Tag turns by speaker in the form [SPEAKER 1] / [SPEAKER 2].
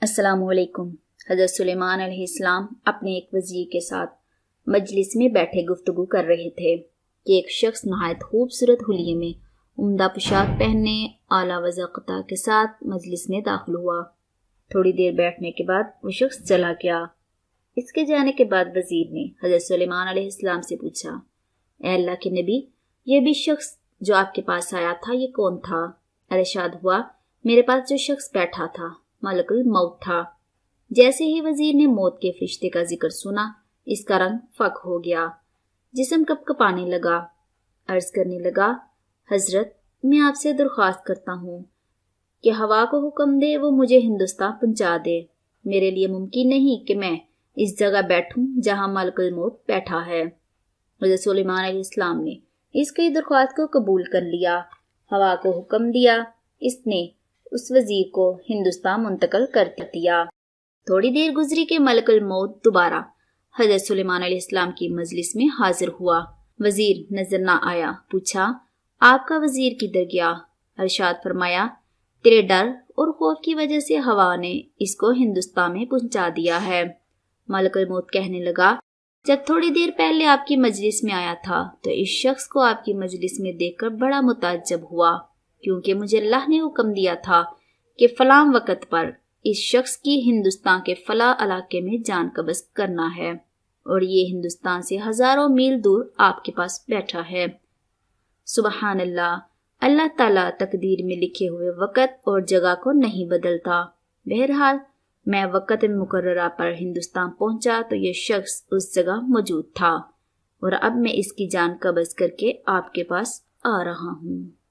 [SPEAKER 1] السلام علیکم۔ حضرت سلیمان علیہ السلام اپنے ایک وزیر کے ساتھ مجلس میں بیٹھے گفتگو کر رہے تھے کہ ایک شخص نہایت خوبصورت حلیے میں عمدہ پوشاک پہننے اعلیٰ وضاقتہ کے ساتھ مجلس میں داخل ہوا۔ تھوڑی دیر بیٹھنے کے بعد وہ شخص چلا گیا۔ اس کے جانے کے بعد وزیر نے حضرت سلیمان علیہ السلام سے پوچھا، اے اللہ کے نبی، یہ بھی شخص جو آپ کے پاس آیا تھا یہ کون تھا؟ ارشاد ہوا، میرے پاس جو شخص بیٹھا تھا ملک الموت تھا۔ جیسے ہی وزیر نے موت کے فرشتے کا ذکر سنا، اس کا رنگ فک ہو گیا، جسم کپ کپانے لگا، عرض کرنے لگا، حضرت میں آپ سے درخواست کرتا ہوں کہ ہوا کو حکم دے وہ مجھے ہندوستان پہنچا دے۔ میرے لیے ممکن نہیں کہ میں اس جگہ بیٹھوں جہاں ملک الموت بیٹھا ہے۔ حضرت سلیمان علیہ السلام نے اس کی درخواست کو قبول کر لیا۔ ہوا کو حکم دیا، اس نے اس وزیر کو ہندوستان منتقل کر دیا۔ تھوڑی دیر گزری کہ ملک الموت دوبارہ حضرت سلیمان علیہ السلام کی مجلس میں حاضر ہوا۔ وزیر نظر نہ آیا، پوچھا، آپ کا وزیر کدھر گیا؟ ارشاد فرمایا، تیرے ڈر اور خوف کی وجہ سے ہوا نے اس کو ہندوستان میں پہنچا دیا ہے۔ ملک الموت کہنے لگا، جب تھوڑی دیر پہلے آپ کی مجلس میں آیا تھا تو اس شخص کو آپ کی مجلس میں دیکھ کر بڑا متعجب ہوا، کیونکہ مجھے اللہ نے حکم دیا تھا کہ فلاں وقت پر اس شخص کی ہندوستان کے فلاں علاقے میں جان قبض کرنا ہے، اور یہ ہندوستان سے ہزاروں میل دور آپ کے پاس بیٹھا ہے۔ سبحان اللہ، اللہ تعالیٰ تقدیر میں لکھے ہوئے وقت اور جگہ کو نہیں بدلتا۔ بہرحال میں وقت مقررہ پر ہندوستان پہنچا تو یہ شخص اس جگہ موجود تھا، اور اب میں اس کی جان قبض کر کے آپ کے پاس آ رہا ہوں۔